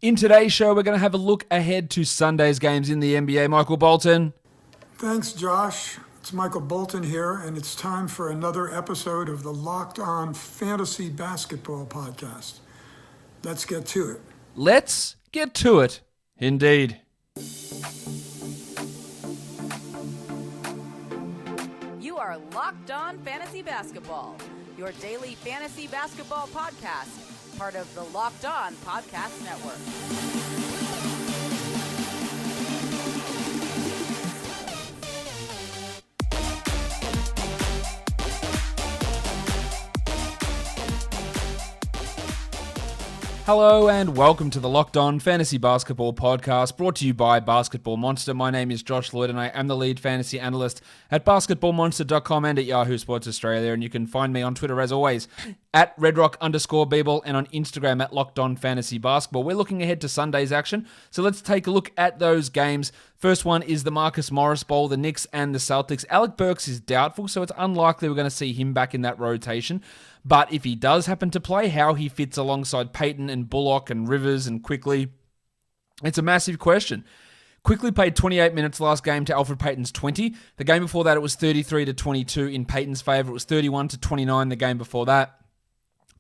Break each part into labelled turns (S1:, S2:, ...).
S1: In today's show, we're going to have a look ahead to Sunday's games in the NBA. Michael Bolton.
S2: Thanks, Josh. It's Michael Bolton here, and it's time for another episode of the Locked On Fantasy Basketball Podcast. Let's get to it.
S1: Let's get to it, indeed.
S3: You are Locked On Fantasy Basketball, your daily fantasy basketball podcast, part of the Locked On Podcast Network.
S1: Hello and welcome to the Locked On Fantasy Basketball Podcast, brought to you by Basketball Monster. My name is Josh Lloyd and I am the lead fantasy analyst at basketballmonster.com and at Yahoo Sports Australia. And you can find me on Twitter as always at redrock_Beeble and on Instagram at Locked On Fantasy Basketball. We're looking ahead to Sunday's action, so let's take a look at those games. First one is the Marcus Morris Bowl, the Knicks and the Celtics. Alec Burks is doubtful, so it's unlikely we're going to see him back in that rotation. But if he does happen to play, how he fits alongside Payton and Bullock and Rivers and Quickly, it's a massive question. Quickly played 28 minutes last game to Alfred Payton's 20. The game before that, it was 33-22 in Payton's favor. It was 31-29 the game before that.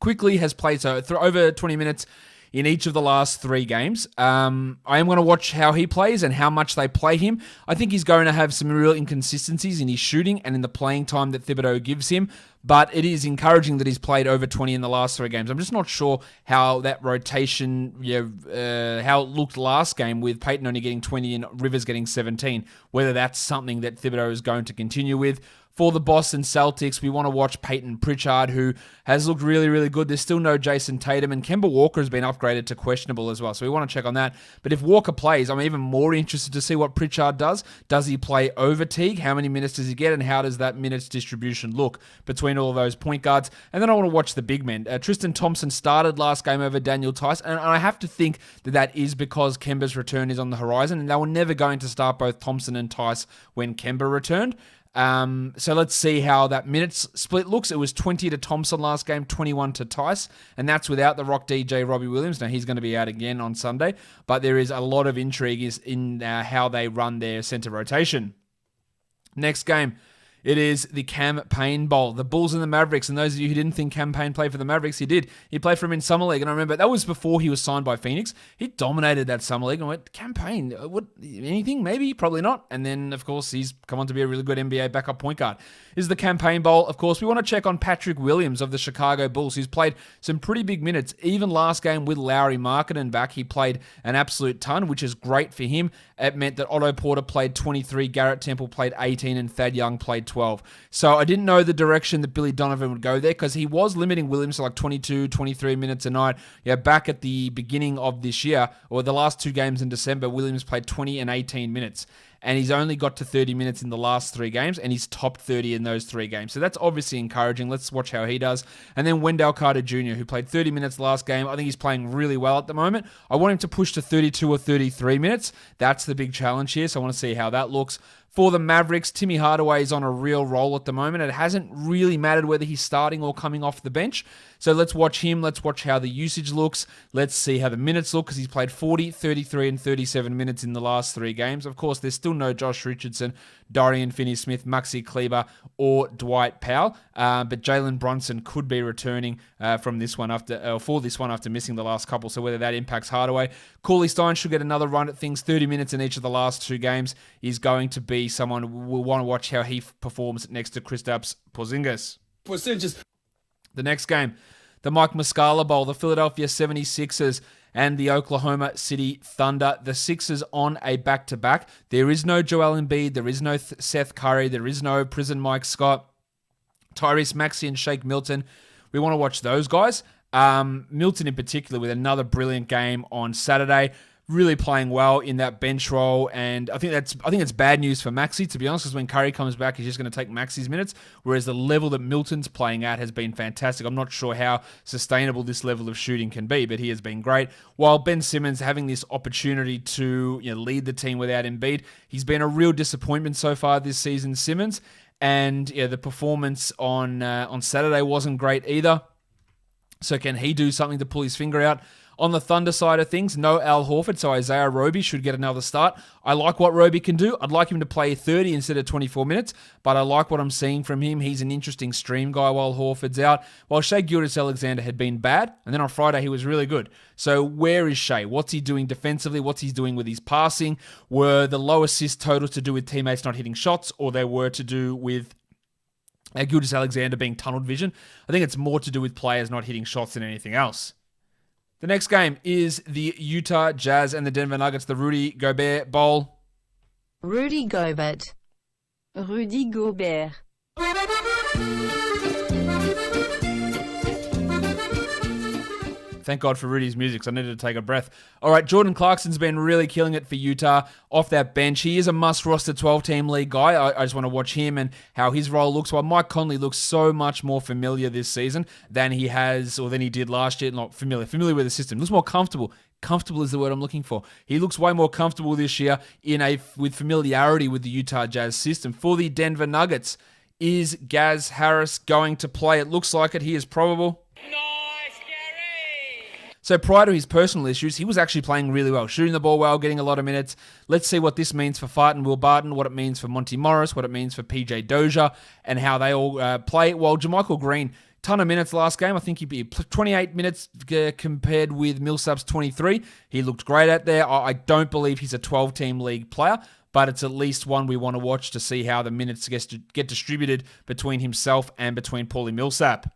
S1: Quickly has played over 20 minutes in each of the last three games. I am going to watch how he plays and how much they play him. I think he's going to have some real inconsistencies in his shooting and in the playing time that Thibodeau gives him, but it is encouraging that he's played over 20 in the last three games. I'm just not sure how that rotation, how it looked last game with Payton only getting 20 and Rivers getting 17, whether that's something that Thibodeau is going to continue with. For the Boston Celtics, we want to watch Peyton Pritchard, who has looked really, really good. There's still no Jason Tatum, and Kemba Walker has been upgraded to questionable as well, so we want to check on that. But if Walker plays, I'm even more interested to see what Pritchard does. Does he play over Teague? How many minutes does he get, and how does that minutes distribution look between all of those point guards? And then I want to watch the big men. Tristan Thompson started last game over Daniel Tice, and I have to think that that is because Kemba's return is on the horizon, and they were never going to start both Thompson and Tice when Kemba returned. So let's see how that minutes split looks. It was 20 to Thompson last game, 21 to Tice, and that's without the Rock DJ Robbie Williams. Now he's going to be out again on Sunday, but there is a lot of intrigue in how they run their center rotation. Next game, it is the Cam Payne Bowl, the Bulls and the Mavericks. And those of you who didn't think Cam Payne played for the Mavericks, he did. He played for him in Summer League. And I remember that was before he was signed by Phoenix. He dominated that Summer League. And I went, Cam Payne, what, anything? Maybe, probably not. And then, of course, he's come on to be a really good NBA backup point guard. This is the Cam Payne Bowl. Of course, we want to check on Patrick Williams of the Chicago Bulls, who's played some pretty big minutes. Even last game with Lauri Markkanen back, he played an absolute ton, which is great for him. It meant that Otto Porter played 23, Garrett Temple played 18, and Thad Young played 12. So I didn't know the direction that Billy Donovan would go there because he was limiting Williams to like 22, 23 minutes a night. Yeah, back at the beginning of this year, or the last two games in December, Williams played 20 and 18 minutes. And he's only got to 30 minutes in the last three games, and he's topped 30 in those three games. So that's obviously encouraging. Let's watch how he does. And then Wendell Carter Jr., who played 30 minutes last game. I think he's playing really well at the moment. I want him to push to 32 or 33 minutes. That's the big challenge here, so I want to see how that looks. For the Mavericks, Timmy Hardaway is on a real roll at the moment. It hasn't really mattered whether he's starting or coming off the bench. So let's watch him. Let's watch how the usage looks. Let's see how the minutes look because he's played 40, 33, and 37 minutes in the last three games. Of course, there's still no Josh Richardson, Dorian Finney-Smith, Maxi Kleber, or Dwight Powell. But Jalen Brunson could be returning for this one after missing the last couple. So whether that impacts Hardaway. Cauley Stein should get another run at things. 30 minutes in each of the last two games is going to be someone we'll want to watch how he performs next to Kristaps Porzingis. The next game, the Mike Muscala Bowl, the Philadelphia 76ers and the Oklahoma City Thunder. The Sixers on a back-to-back. There is no Joel Embiid. There is no Seth Curry. There is no prison Mike Scott, Tyrese Maxey, and Shake Milton. We want to watch those guys. Milton in particular with another brilliant game on Saturday. Really playing well in that bench role, and I think it's bad news for Maxey, to be honest, because when Curry comes back, he's just going to take Maxey's minutes, whereas the level that Milton's playing at has been fantastic. I'm not sure how sustainable this level of shooting can be, but he has been great. While Ben Simmons having this opportunity to lead the team without Embiid, he's been a real disappointment so far this season, Simmons, and the performance on Saturday wasn't great either. So can he do something to pull his finger out? On the Thunder side of things, no Al Horford, so Isaiah Roby should get another start. I like what Roby can do. I'd like him to play 30 instead of 24 minutes, but I like what I'm seeing from him. He's an interesting stream guy while Horford's out. While Shai Gilgeous-Alexander had been bad, and then on Friday he was really good. So where is Shai? What's he doing defensively? What's he doing with his passing? Were the low assist totals to do with teammates not hitting shots, or they were to do with Gilgeous-Alexander being tunneled vision? I think it's more to do with players not hitting shots than anything else. The next game is the Utah Jazz and the Denver Nuggets, the Rudy Gobert Bowl.
S4: Rudy Gobert. Rudy Gobert.
S1: Thank God for Rudy's music, so I needed to take a breath. All right, Jordan Clarkson's been really killing it for Utah off that bench. He is a must-roster 12-team league guy. I just want to watch him and how his role looks. While Mike Conley looks so much more familiar this season than he did last year. Not familiar with the system. Looks more comfortable. Comfortable is the word I'm looking for. He looks way more comfortable this year with familiarity with the Utah Jazz system. For the Denver Nuggets, is Gaz Harris going to play? It looks like it. He is probable. So prior to his personal issues, he was actually playing really well, shooting the ball well, getting a lot of minutes. Let's see what this means for Fightin' Will Barton, what it means for Monty Morris, what it means for PJ Dozier, and how they all play. Well, JaMychal Green, ton of minutes last game. I think he'd be 28 minutes compared with Millsap's 23. He looked great out there. I don't believe he's a 12-team league player, but it's at least one we want to watch to see how the minutes get distributed between himself and between Paulie Millsap.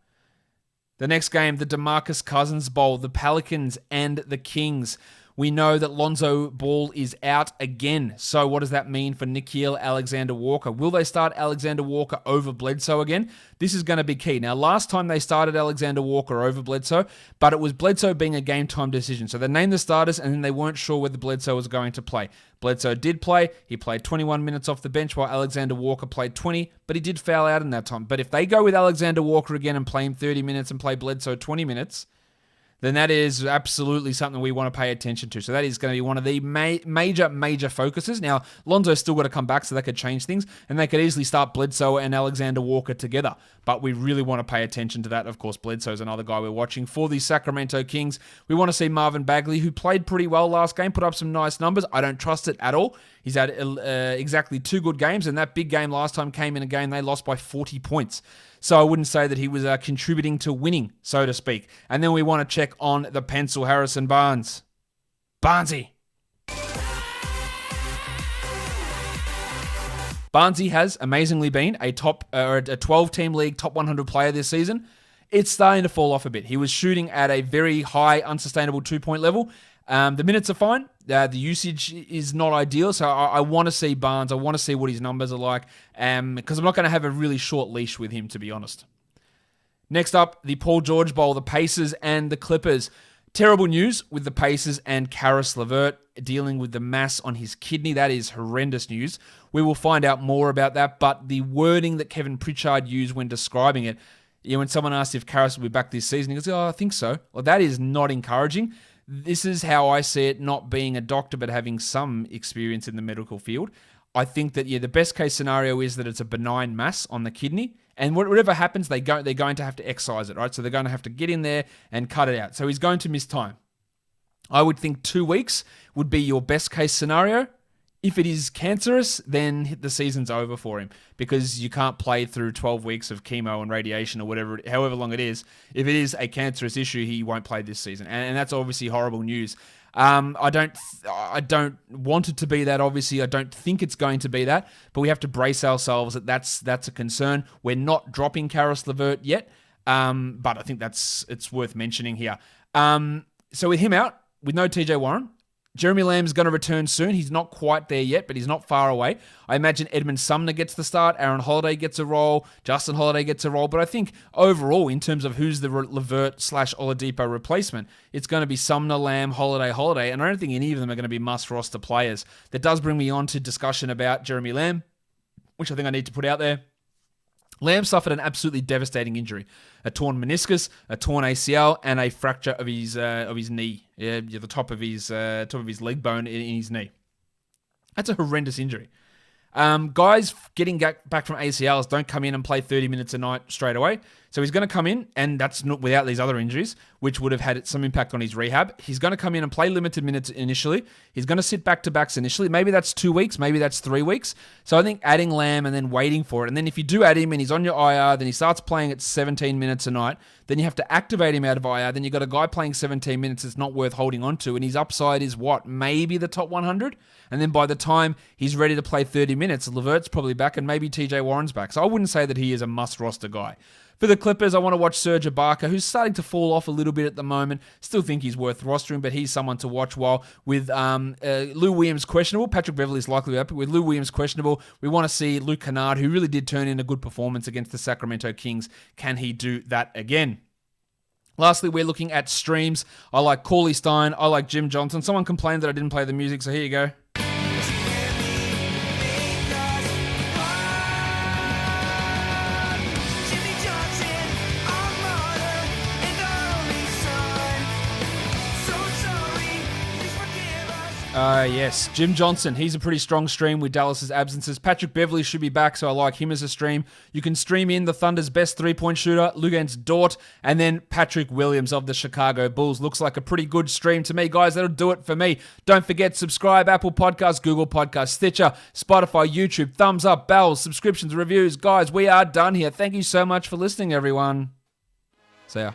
S1: The next game, the DeMarcus Cousins Bowl, the Pelicans and the Kings. We know that Lonzo Ball is out again. So what does that mean for Nickeil Alexander-Walker? Will they start Alexander-Walker over Bledsoe again? This is going to be key. Now, last time they started Alexander-Walker over Bledsoe, but it was Bledsoe being a game-time decision. So they named the starters, and then they weren't sure whether Bledsoe was going to play. Bledsoe did play. He played 21 minutes off the bench while Alexander-Walker played 20, but he did foul out in that time. But if they go with Alexander-Walker again and play him 30 minutes and play Bledsoe 20 minutes, then that is absolutely something we want to pay attention to. So that is going to be one of the major focuses. Now, Lonzo's still got to come back, so that could change things, and they could easily start Bledsoe and Alexander Walker together. But we really want to pay attention to that. Of course, Bledsoe's another guy we're watching. For the Sacramento Kings, we want to see Marvin Bagley, who played pretty well last game, put up some nice numbers. I don't trust it at all. He's had exactly 2 good games, and that big game last time came in a game they lost by 40 points. So I wouldn't say that he was contributing to winning, so to speak. And then we want to check on the pencil, Harrison Barnes. Barnesy. Barnesy has amazingly been a 12-team league top 100 player this season. It's starting to fall off a bit. He was shooting at a very high, unsustainable 2-point level. The minutes are fine. The usage is not ideal, so I want to see Barnes. I want to see what his numbers are like, because I'm not going to have a really short leash with him, to be honest. Next up, the Paul George Bowl, the Pacers and the Clippers. Terrible news with the Pacers and Karis LeVert dealing with the mass on his kidney. That is horrendous news. We will find out more about that, but the wording that Kevin Pritchard used when describing it, when someone asked if Karis will be back this season, he goes, I think so. Well, that is not encouraging. This is how I see it, not being a doctor, but having some experience in the medical field. I think that, the best case scenario is that it's a benign mass on the kidney, and whatever happens, they're going to have to excise it, right? So they're going to have to get in there and cut it out. So he's going to miss time. I would think 2 weeks would be your best case scenario. If it is cancerous, then the season's over for him, because you can't play through 12 weeks of chemo and radiation or whatever, however long it is. If it is a cancerous issue, he won't play this season, and that's obviously horrible news. I don't want it to be that. Obviously, I don't think it's going to be that, but we have to brace ourselves that's a concern. We're not dropping Karis LeVert yet, but I think it's worth mentioning here. So with him out, with no TJ Warren, Jeremy Lamb's going to return soon. He's not quite there yet, but he's not far away. I imagine Edmund Sumner gets the start. Aaron Holiday gets a role. Justin Holiday gets a role. But I think overall, in terms of who's the LeVert/Oladipo replacement, it's going to be Sumner, Lamb, Holiday. And I don't think any of them are going to be must-roster players. That does bring me on to discussion about Jeremy Lamb, which I think I need to put out there. Lamb suffered an absolutely devastating injury: a torn meniscus, a torn ACL, and a fracture of his knee, the top of his leg bone in his knee. That's a horrendous injury. Guys getting back from ACLs don't come in and play 30 minutes a night straight away. So he's going to come in, and that's not without these other injuries, which would have had some impact on his rehab. He's going to come in and play limited minutes initially. He's going to sit back-to-backs initially. Maybe that's 2 weeks. Maybe that's 3 weeks. So I think adding Lamb and then waiting for it. And then if you do add him and he's on your IR, then he starts playing at 17 minutes a night. Then you have to activate him out of IR. Then you've got a guy playing 17 minutes that's not worth holding on to. And his upside is what? Maybe the top 100? And then by the time he's ready to play 30 minutes, Levert's probably back and maybe TJ Warren's back. So I wouldn't say that he is a must-roster guy. For the Clippers, I want to watch Serge Ibaka, who's starting to fall off a little bit at the moment. Still think he's worth rostering, but he's someone to watch. While with Lou Williams questionable, Patrick Beverley is likely to be up. With Lou Williams questionable, we want to see Luke Kennard, who really did turn in a good performance against the Sacramento Kings. Can he do that again? Lastly, we're looking at streams. I like Cauley Stein. I like Jim Johnson. Someone complained that I didn't play the music, so here you go. Yes, Jim Johnson. He's a pretty strong stream with Dallas's absences. Patrick Beverley should be back, so I like him as a stream. You can stream in the Thunder's best three-point shooter, Luguentz Dort, and then Patrick Williams of the Chicago Bulls. Looks like a pretty good stream to me, guys. That'll do it for me. Don't forget, subscribe, Apple Podcasts, Google Podcasts, Stitcher, Spotify, YouTube, thumbs up, bells, subscriptions, reviews. Guys, we are done here. Thank you so much for listening, everyone. See ya.